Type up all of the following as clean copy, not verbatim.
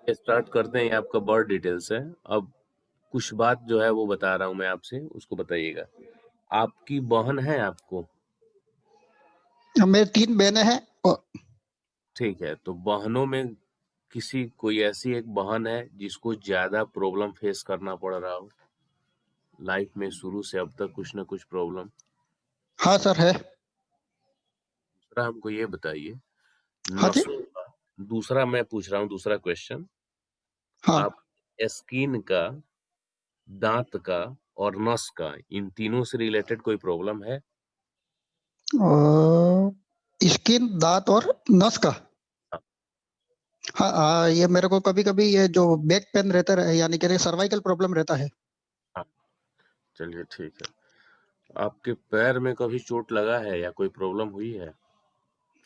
Start करते हैं। ये आपका बर्थ डिटेल्स है। अब कुछ बात जो है वो बता रहा हूँ मैं आपसे, उसको बताइएगा। आपकी बहन है आपको? मेरे 3 बहनें हैं और ठीक है, तो बहनों में किसी कोई ऐसी एक बहन है जिसको ज्यादा प्रॉब्लम फेस करना पड़ रहा हो लाइफ में, शुरू से अब तक कुछ ना कुछ प्रॉब्लम? हाँ सर है। दूसरा हमको ये बताइए, हाँ जी। नसों का। दूसरा मैं पूछ रहा हूँ, दूसरा क्वेश्चन। हाँ। आप स्किन का, दांत का और नस का, इन तीनों से रिलेटेड कोई प्रॉब्लम है? स्किन, दांत और नस का। हाँ। हाँ ये मेरे को कभी कभी ये जो बैक पेन रहता है, यानी कि सर्वाइकल प्रॉब्लम रहता है। हाँ, चलिए ठीक है। आपके पैर में कभी चोट लगा है या कोई प्रॉब्लम हुई है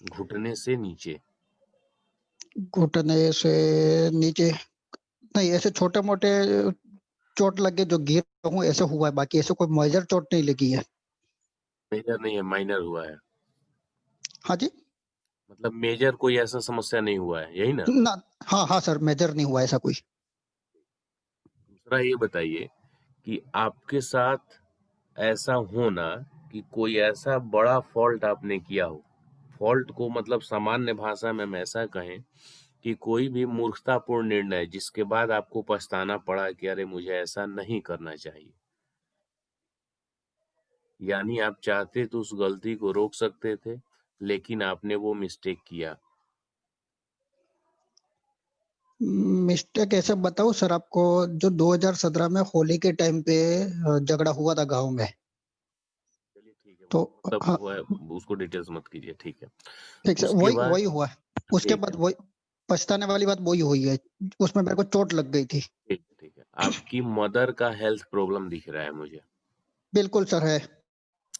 घुटने से नीचे? घुटने से नीचे नहीं, ऐसे छोटे मोटे चोट लगे जो गिर हूँ ऐसे हुआ है, बाकी ऐसे कोई मेजर चोट नहीं लगी है। मेजर नहीं है, माइनर हुआ है। हाँ जी। मतलब मेजर कोई ऐसा समस्या नहीं हुआ है, यही ना? ना। हाँ हाँ सर, मेजर नहीं हुआ ऐसा कोई। दूसरा ये बताइए कि आपके साथ ऐसा होना कि कोई ऐसा बड़ा फॉल्ट आपने किया हो, फॉल्ट को मतलब सामान्य भाषा में हम ऐसा कहें कि कोई भी मूर्खतापूर्ण निर्णय जिसके बाद आपको पछताना पड़ा कि अरे मुझे ऐसा नहीं करना चाहिए, यानी आप चाहते तो उस गलती को रोक सकते थे लेकिन आपने वो मिस्टेक किया। मिस्टेक ऐसे बताऊं सर आपको, जो 2017 में होली के टाइम पे झगड़ा हुआ था गांव में। चलिए ठीक है, तो वो मतलब हाँ, वो है, उसको डिटेल्स मत कीजिए, ठीक है। ठीक सर, उसके वही बाद वही हुआ। उसके ठीक बाद है, वही पछताने वाली बात वही हुई है। उसमें मेरे को चोट लग गई थी। ठीक है, ठीक है। आपकी मदर का हेल्थ प्रॉब्लम दिख रहा है मुझे। बिल्कुल सर है।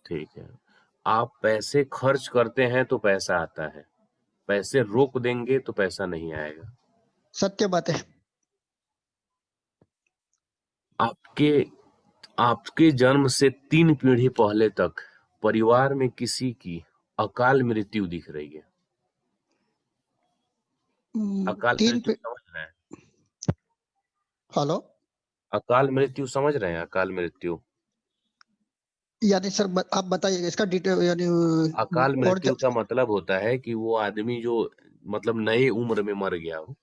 ठीक है। आप पैसे खर्च करते हैं तो पैसा आता है, पैसे रोक देंगे तो पैसा नहीं आएगा। सत्य बात है। आपके आपके जन्म से 3 पीढ़ी पहले तक परिवार में किसी की अकाल मृत्यु दिख रही है। अकाल तीन मृत्यु पे। समझ रहे हैं? हेलो। अकाल मृत्यु समझ रहे हैं? अकाल मृत्यु, यानी सर आप बताइएगा इसका डिटेल, यानी अकाल और मृत्यु का मतलब होता है कि वो आदमी जो मतलब नए उम्र में मर गया हो।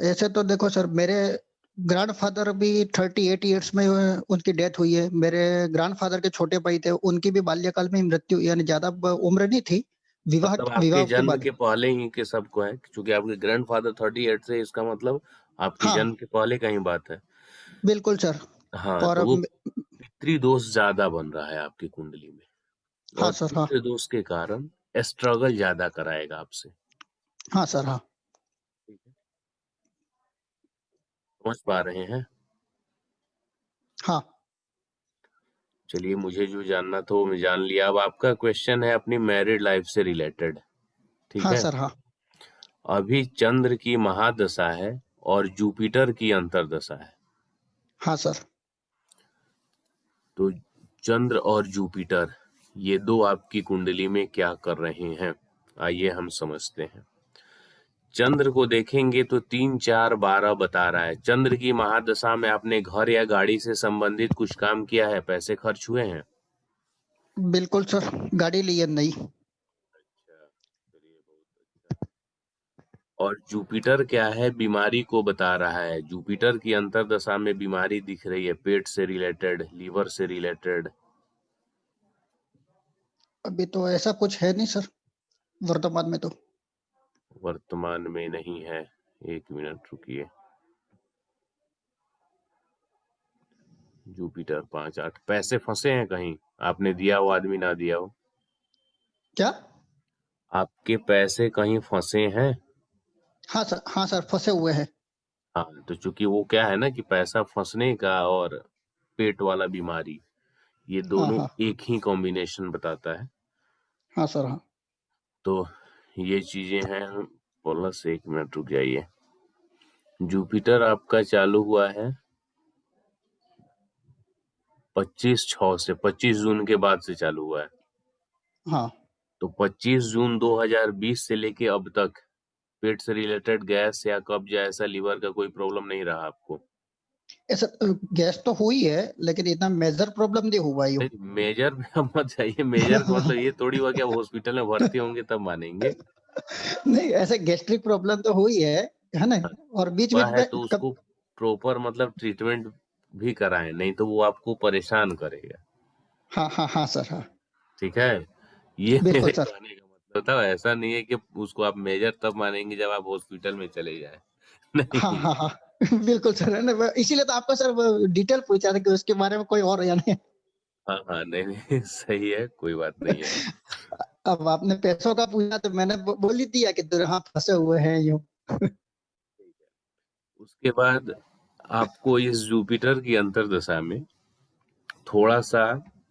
ऐसे तो देखो सर, मेरे ग्रैंडफादर भी 38 ईयर्स में उनकी डेथ हुई है। मेरे ग्रैंडफादर के छोटे भाई थे, उनकी भी बाल्यकाल में ही मृत्यु, यानी ज्यादा उम्र नहीं थी। विवाह मतलब आपके विवाह के जन्म बाद। के पहले ही के सबको है, क्योंकि आपके ग्रैंडफादर 38 से, इसका मतलब आपके हाँ जन्म के पहले का ही बात है। बिल्कुल सर। हाँ, और तो वो पितृदोष ज्यादा बन रहा है आपकी कुंडली में, हाँ और सर। हाँ। पितृदोष के कारण स्ट्रगल ज्यादा कराएगा आपसे। हाँ सर। हाँ। ठीक है, समझ पा रहे हैं? हाँ। चलिए, मुझे जो जानना था वो मैं जान लिया। अब आपका क्वेश्चन है अपनी मैरिड लाइफ से रिलेटेड, ठीक हाँ है? सर। हाँ। अभी चंद्र की महादशा है और जुपिटर की अंतर्दशा है। हाँ सर। तो चंद्र और जुपिटर, ये दो आपकी कुंडली में क्या कर रहे हैं, आइए हम समझते हैं। चंद्र को देखेंगे तो 3, 4, 12 बता रहा है। चंद्र की महादशा में आपने घर या गाड़ी से संबंधित कुछ काम किया है, पैसे खर्च हुए हैं? बिल्कुल सर, गाड़ी ली है नई। अच्छा, चलिए बहुत अच्छा। और जुपिटर क्या है, बीमारी को बता रहा है। जुपिटर की अंतर्दशा में बीमारी दिख रही है, पेट से रिलेटेड, लीवर से रिलेटेड। अभी तो ऐसा कुछ है नहीं सर, वर्तमान में तो। वर्तमान में नहीं है? एक मिनट रुकिए। जुपिटर 5, 8, पैसे फंसे हैं कहीं, आपने दिया हो, आदमी ना दिया हो? क्या? आपके पैसे कहीं फंसे हैं? हाँ सर, हाँ सर, फंसे हुए हैं। हाँ, तो चूंकि वो क्या है ना कि पैसा फंसने का और पेट वाला बीमारी, ये हाँ दोनों हाँ। एक ही कॉम्बिनेशन बताता है। हाँ सर। हाँ। तो ये चीजें हैं। प्लस, एक मिनट रुक जाइए। जुपिटर आपका चालू हुआ है 25/6 से, 25 जून के बाद से चालू हुआ है। हाँ। तो 25 जून 2020 से लेके अब तक पेट से रिलेटेड गैस या कब्ज या ऐसा लीवर का कोई प्रॉब्लम नहीं रहा आपको? ऐसा गैस तो हुई है, लेकिन इतना मेजर प्रॉब्लम नहीं हुआ यूँ। नहीं, मेजर में आप मत जाइए, मेजर का मतलब ये थोड़ी हुआ कि आप हॉस्पिटल में भर्ती होंगे तब मानेंगे। नहीं, ऐसे गैस्ट्रिक प्रॉब्लम तो हुई है ना? और हुआ बीच-बीच है में तो कब। उसको प्रॉपर मतलब ट्रीटमेंट भी कराएं, नहीं तो वो आपको परेशान करेगा। हाँ, हाँ, हाँ सर, हाँ। ठीक है, ये बिल्कुल मेरे सर। कहने का मतलब था। ऐसा नहीं है कि उसको आप मेजर तब मानेंगे जब आप हॉस्पिटल में चले जाए। हाँ, नहीं। हाँ, हाँ। बिल्कुल सर, है ना? इसीलिए तो आपको सर वो डिटेल पूछा था कि उसके बारे में कोई और या नहीं। हाँ हाँ, नहीं नहीं सही है, कोई बात नहीं है। अब आपने पैसों का पूछा तो मैंने बोल ही दिया कि हाँ फंसे हुए हैं यूँ। उसके बाद आपको इस जुपिटर की अंतर्दशा में थोड़ा सा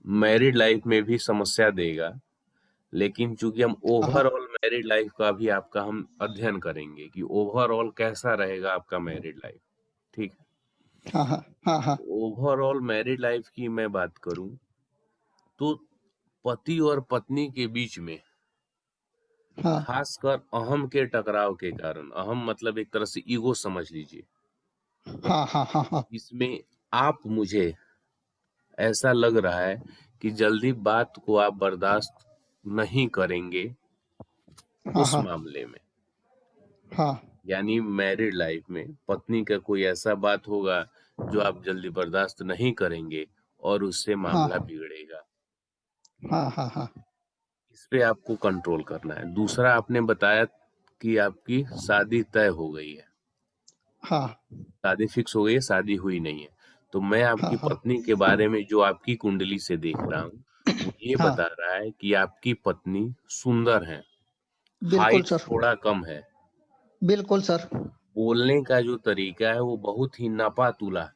मैरिड लाइफ में भी समस्या देगा, लेकिन चूंकि हम हाँ, हाँ, ओवरऑल मैरिड लाइफ का भी आपका हम अध्ययन करेंगे कि ओवरऑल कैसा रहेगा आपका मैरिड लाइफ। ठीक है, हाँ, हाँ, हाँ, हाँ, ओवरऑल मैरिड लाइफ की मैं बात करूं तो पति और पत्नी के बीच में हाँ, खासकर अहम के टकराव के कारण, अहम मतलब एक तरह से ईगो समझ लीजिए, हाँ, हाँ, हाँ, हाँ, इसमें आप मुझे ऐसा लग रहा है कि जल्दी बात को आप बर्दाश्त नहीं करेंगे हाँ, उस हाँ, मामले में। हाँ, यानी मैरिड लाइफ में पत्नी का कोई ऐसा बात होगा जो आप जल्दी बर्दाश्त नहीं करेंगे और उससे मामला हाँ, बिगड़ेगा। हाँ, हाँ, हाँ, इस पे आपको कंट्रोल करना है। दूसरा, आपने बताया कि आपकी शादी तय हो गई है, हाँ, शादी फिक्स हो गई है, शादी हुई नहीं है। तो मैं हाँ, आपकी हाँ, पत्नी के बारे में जो आपकी कुंडली से देख रहा हूँ, वो ये हाँ, बता रहा है कि आपकी पत्नी सुंदर है, बिल्कुल हाइट सर, थोड़ा कम है, बिल्कुल सर, बोलने का जो तरीका है वो बहुत ही नापा-तुला,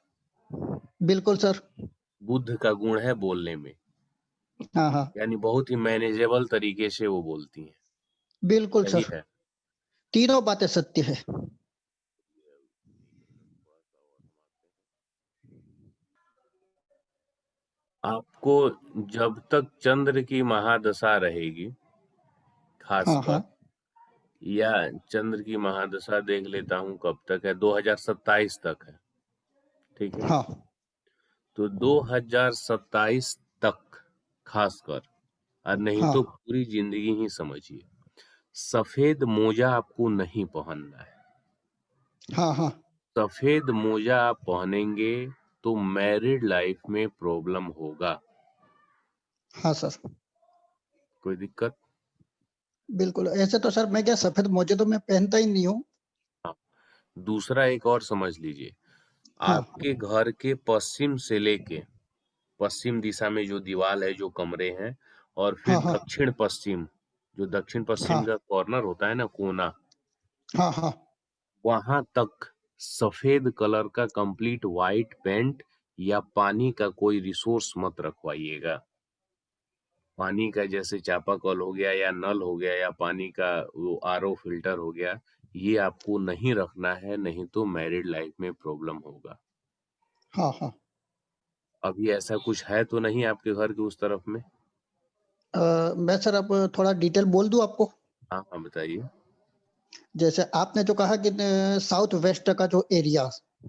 बिल्कुल सर, बुद्ध का गुण है बोलने में, हाँ, हाँ, यानी बहुत ही मैनेजेबल तरीके से वो बोलती हैं। बिल्कुल सही सर, है। तीनों बातें सत्य है। आपको जब तक चंद्र की महादशा रहेगी, हाँ, खासकर, हाँ, या चंद्र की महादशा देख लेता हूँ कब तक है, 2027 तक है। ठीक है, हाँ, तो 2027 तक खासकर, और नहीं हाँ, तो पूरी जिंदगी ही समझिए, सफेद मोजा आपको नहीं पहनना है। हाँ, हाँ, सफेद मोजा आप पहनेंगे तो मैरिड लाइफ में प्रॉब्लम होगा। हाँ सर, कोई दिक्कत? बिल्कुल। ऐसे तो सर मैं क्या सफेद मोजे तो मैं पहनता ही नहीं हूँ। हाँ। दूसरा एक और समझ लीजिए, हाँ, आपके घर के पश्चिम से लेके, पश्चिम दिशा में जो दीवार है, जो कमरे हैं, और फिर हाँ, हाँ, दक्षिण पश्चिम, जो दक्षिण हाँ, पश्चिम का कॉर्नर होता है ना, कोना, हाँ, हाँ, वहां तक सफेद कलर का कंप्लीट व्हाइट पेंट या पानी का कोई रिसोर्स मत रखवाइएगा। पानी का जैसे चापाकल हो गया या नल हो गया या पानी का वो आरओ फिल्टर हो गया, ये आपको नहीं रखना है, नहीं तो मैरिड लाइफ में प्रॉब्लम होगा। हाँ, हाँ। अभी ऐसा कुछ है तो नहीं आपके घर के उस तरफ में? मैं सर अब थोड़ा डिटेल बोल दूँ आपको? हाँ हाँ, बताइए। जैसे आपने जो कहा कि साउथ वेस्ट का जो एरिया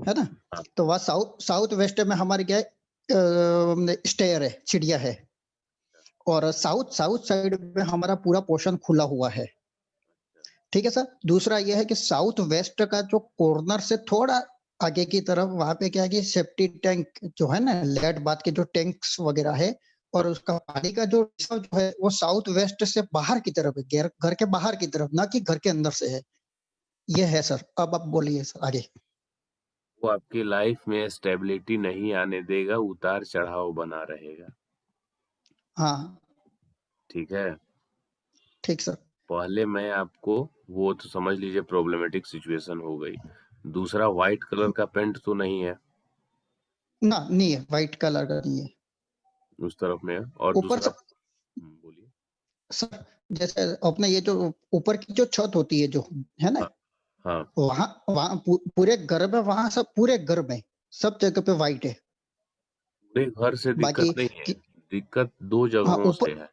है ना, हाँ तो वहाँ साउथ साउथ वेस्ट में हमारे क्या है, स्टेयर है, चिड़िया है। और साउथ साउथ साइड में हमारा पूरा पोर्शन खुला हुआ है। ठीक है सर। दूसरा ये है कि साउथ वेस्ट का जो कॉर्नर से थोड़ा आगे की तरफ वहां पे क्या है कि सेफ्टी टैंक जो है ना, लेड बात के जो टैंक्स वगैरह है, और उसका पानी का जो रिजर्व जो है वो साउथ वेस्ट से बाहर की तरफ है, घर के बाहर की तरफ, ना कि घर के अंदर से है। ये है सर। अब आप बोलिए सर आगे। वो आपकी लाइफ में स्टेबिलिटी नहीं आने देगा, उतार चढ़ाव बना रहेगा। हाँ, ठीक है, ठीक सर। पहले मैं आपको, वो तो समझ लीजिए प्रॉब्लमेटिक सिचुएशन हो गई। दूसरा, व्हाइट कलर का पेंट तो नहीं है ना, नहीं है, व्हाइट कलर का नहीं है। उस तरफ में? और ऊपर दूसरा, से बोलिए। सर, जैसे अपने ये जो ऊपर की जो छत होती है जो, है ना, हाँ हाँ, वहां वहां पूरे घर में, वहां सब पूरे घर में सब जगह पे व्हाइट है। पूरे घर से दिक्कत बाकी नहीं है, कि, दिक्कत दो हाँ जगहों से ऊपर, है।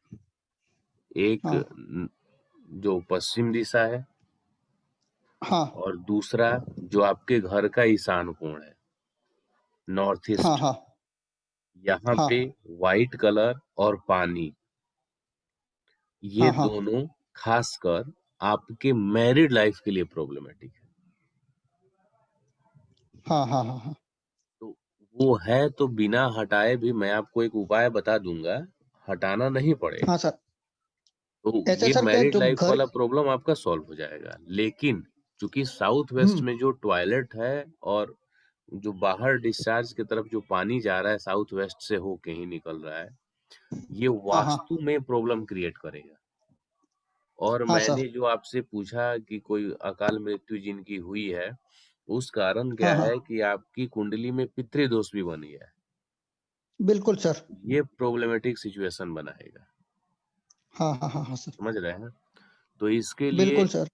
एक हाँ, जो पश्चिम दिशा है, हाँ और दूसरा जो आपके घर का ईशान कोण है, नॉर्थ हाँ ईस्ट, हाँ यहाँ हाँ पे व्हाइट कलर और पानी, ये हाँ हाँ दोनों खासकर आपके मैरिड लाइफ के लिए प्रॉब्लमेटिक है। हाँ हाँ हाँ हाँ तो वो है तो बिना हटाए भी मैं आपको एक उपाय बता दूंगा, हटाना नहीं हाँ पड़ेगा। सर। तो ऐसे ये सर क्या मैरिड जो लाइफ घर। वाला प्रॉब्लम आपका सॉल्व हो जाएगा। लेकिन चूंकि साउथ वेस्ट में जो टॉयलेट है और जो बाहर डिस्चार्ज की तरफ जो पानी जा रहा है साउथ वेस्ट से होके ही निकल रहा है, ये हाँ हाँ वास्तु में प्रॉब्लम क्रिएट करेगा। और हाँ सर। मैंने जो आपसे पूछा कि कोई अकाल मृत्यु जिनकी हुई है, उस कारण हाँ क्या हाँ है कि आपकी कुंडली में पितृ दोष भी बन गया है। बिल्कुल सर। ये प्रॉब्लमेटिक सिचुएशन बनाएगा। हाँ हाँ हाँ हाँ सर। समझ रहे हैं? तो इसके लिए बिल्कुल सर।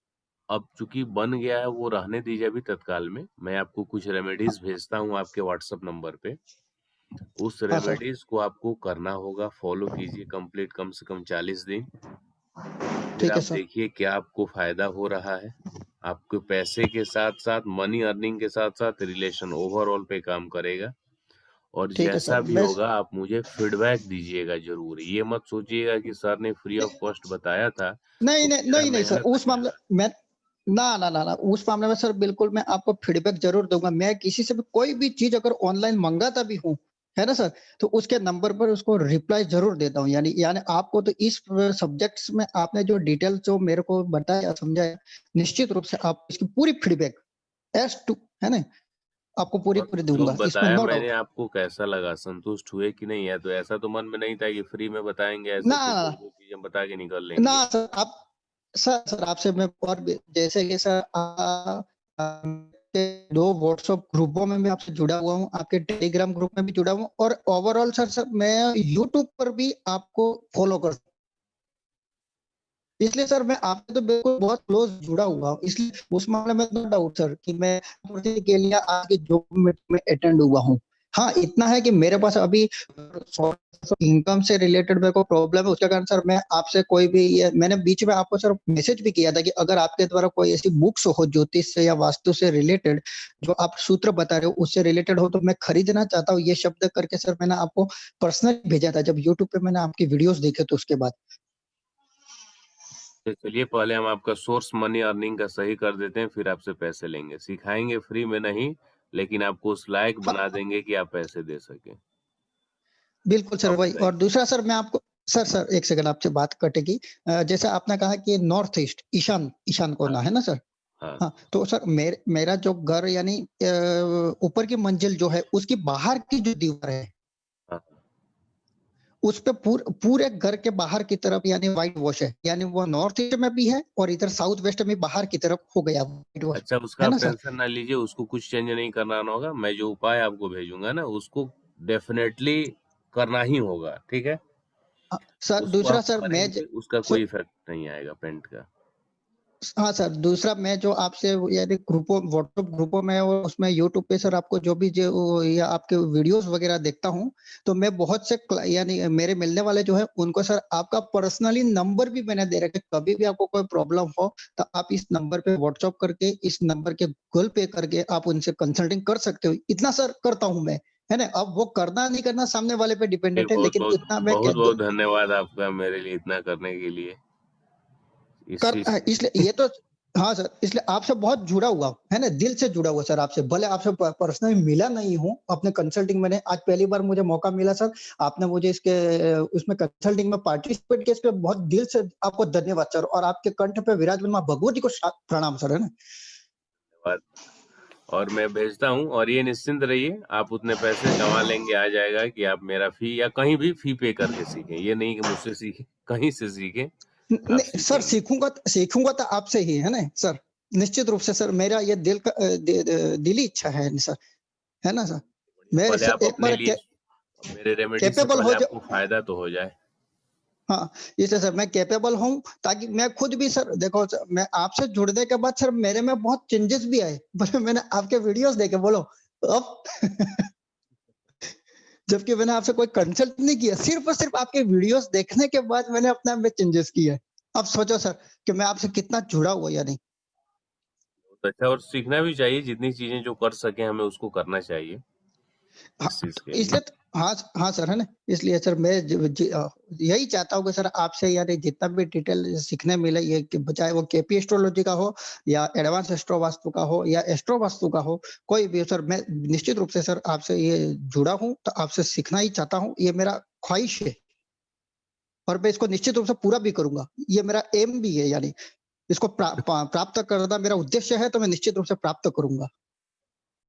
अब चूंकि बन गया है वो रहने दीजिए अभी तत्काल में। मैं आपको कुछ हाँ, रेमेडीज भेजता हूँ आपके व्हाट्सएप नंबर पे। उस हाँ सर। रेमेडीज को आपको करना होगा, फॉलो कीजिए कंप्लीट कम से कम 40 दिन। फिर ठीक है आप सर। देखिए क्या आपको फायदा हो रहा है। आपके पैसे के साथ साथ मनी अर्निंग के साथ साथ रिलेशन ओवरऑल पे काम करेगा। और ठीक है जैसा सर भी मैं। होगा आप मुझे फीडबैक दीजिएगा जरूर। ये मत सोचिएगा कि सर ने फ्री ऑफ कॉस्ट बताया था नहीं तो नहीं मेरा नहीं नहीं सर, मेहनत उस नहीं मामले लगा। में ना ना ना ना उस मामले में सर बिल्कुल मैं आपको फीडबैक जरूर दूंगा। मैं किसी से भी कोई भी चीज अगर ऑनलाइन मंगाता भी हूँ, है ना सर, तो उसके नंबर पर उसको रिप्लाई जरूर देता हूँ। यानी यानी आपको तो इस सब्जेक्ट्स में आपने जो डिटेल जो मेरे को बताया समझाया, निश्चित रूप से आप इसकी पूरी फीडबैक एस टू, है ना, आपको पूरी और पूरी जो दूंगा, इसमें बताया नो मैंने डाउट। आपको कैसा लगा, संतुष्ट हुए कि नहीं? है तो ऐसा तो मन में नहीं था कि फ्री में बताएंगे ऐसे ना तो दो दो चीजें बता के निकल ना लेंगे। सर आप, सर आपसे मैं और जैसे कि सर के दो व्हाट्सएप ग्रुपों में मैं आपसे जुड़ा हुआ हूँ, आपके टेलीग्राम ग्रुप में भी जुड़ा हुआ हूँ, और ओवरऑल सर सर मैं यूट्यूब पर भी आपको फॉलो कर, इसलिए सर मैं आपसे तो बिल्कुल बहुत क्लोज जुड़ा हुआ हूँ। इसलिए उस मामले में नो डाउट सर कि मैं के लिए आज के जो मीटिंग में अटेंड हुआ हूँ। हाँ इतना है कि मेरे पास अभी इनकम से रिलेटेड मेरे को प्रॉब्लम है, उसके कारण सर मैं आपसे कोई भी ये मैंने बीच में आपको सर मैसेज भी किया था कि अगर आपके द्वारा कोई ऐसी बुक्स हो ज्योतिष से या वास्तु से रिलेटेड, जो आप सूत्र बता रहे हो उससे रिलेटेड हो, तो मैं खरीदना चाहता हूँ, ये शब्द करके सर मैंने आपको पर्सनली भेजा था जब यूट्यूब पे मैंने आपकी वीडियोस देखे तो उसके बाद। तो चलिए पहले हम आपका सोर्स मनी अर्निंग का सही कर देते हैं, फिर आपसे पैसे लेंगे। सिखाएंगे फ्री में नहीं, लेकिन आपको उस लायक बना हाँ देंगे कि आप पैसे दे सकें। बिल्कुल सर अब भाई। और बताइए। दूसरा सर मैं आपको, सर सर एक सेकंड आपसे बात कटेगी। जैसे आपने कहा कि नॉर्थ ईस्ट ईशान ईशान हाँ कोना है ना सर। हाँ हाँ तो सर मेरा जो घर यानी ऊपर की मंजिल जो है उसकी बाहर की जो दीवार है, हाँ। उस पे पूरे घर के बाहर की तरफ यानी व्हाइट वॉश है, यानी वो नॉर्थ ईस्ट में भी है और इधर साउथ वेस्ट में बाहर की तरफ हो गया व्हाइट वॉश, अच्छा, उसका है आप ना सर। टेंशन ना लीजिए, उसको कुछ चेंज नहीं करना होगा। मैं जो उपाय आपको भेजूंगा ना उसको डेफिनेटली करना ही होगा, ठीक है? सर उसको दूसरा आप सर मैं करेंगे उसका कोई सर, इफेक्ट नहीं आएगा पेंट का। हाँ सर दूसरा मैं जो आपसे यानी ग्रुपों व्हाट्सएप ग्रुपों में और उसमें यूट्यूब पे सर आपको जो भी जो या आपके वीडियोस वगैरह देखता हूँ, तो मैं बहुत से यानी मेरे मिलने वाले जो है उनको सर आपका पर्सनली नंबर भी मैंने दे रखा है। कभी भी आपको कोई प्रॉब्लम हो तो आप इस नंबर पे व्हाट्सएप करके इस नंबर के गूगल पे करके आप उनसे कंसल्टिंग कर सकते हो। इतना सर करता हूँ मैं, है ना। अब वो करना नहीं करना सामने वाले पे ये डिपेंडेंट है, बहुत लेकिन बहुत इतना मैं बहुत कह बहुत धन्यवाद आपका मेरे लिए इतना करने के लिए। इस चीज इसलिए ये तो, हाँ सर इसलिए आपसे बहुत जुड़ा हुआ हूं, है ना, दिल से जुड़ा हुआ सर आपसे। भले आपसे पर्सनली मिला नहीं हूँ, अपने कंसल्टिंग मैंने आज पहली बार मुझे मौका मिला सर, आपने मुझे इसके उसमें कंसल्टिंग में पार्टिसिपेट किया, इसके बहुत दिल से आपको धन्यवाद सर। और आपके कंठ पे विराजमान मां भगवती को प्रणाम सर, है ना। धन्यवाद। और मैं भेजता हूँ, और ये निश्चिंत रहिए आप उतने पैसे कमा लेंगे, आ जाएगा कि आप मेरा फी या कहीं भी फी पे करके सीखें। ये नहीं कि मुझसे सीखें, कहीं से सीखें, आप नहीं सर सीखेंगे। सीखूंगा तो आपसे ही, है ना सर। निश्चित रूप से सर मेरा ये दिल का दिली इच्छा है सर, है ना सर। मैं पहले सर आप एक अपने बार लिए, मेरे रेमेडी से कैपेबल पहले हो आपको फायदा तो हो जाए। हाँ इसलिए सर मैं कैपेबल हूँ, ताकि मैं खुद भी सर देखो सर, मैं आपसे जुड़ने के बाद सर मेरे में बहुत चेंजेस भी आए। बोले मैंने आपके वीडियोस देखे, बोलो अब जबकि मैंने आपसे कोई कंसल्ट नहीं किया, सिर्फ और सिर्फ आपके वीडियोस देखने के बाद मैंने अपने आप में चेंजेस किए। अब सोचो सर कि मैं आपसे कितना जुड़ा हुआ या नहीं। अच्छा, और सीखना भी चाहिए, जितनी चीजें जो कर सके हमें उसको करना चाहिए हाँ, इस चीज तो के लिए। इसलिए हाँ, हाँ सर, है ना? इसलिए सर मैं यही चाहता हूँ कि सर आपसे यानी जितना भी डिटेल सीखने मिले, ये कि चाहे वो केपी एस्ट्रोलॉजी का हो या एडवांस एस्ट्रो वास्तु का हो या एस्ट्रो वास्तु का हो, कोई भी हो सर, मैं निश्चित रूप से सर आपसे ये जुड़ा हूँ, तो आपसे सीखना ही चाहता हूँ, ये मेरा ख्वाहिश है और मैं इसको निश्चित रूप से पूरा भी करूँगा। ये मेरा एम भी है, यानी इसको प्राप्त करना मेरा उद्देश्य है, तो मैं निश्चित रूप से प्राप्त करूँगा।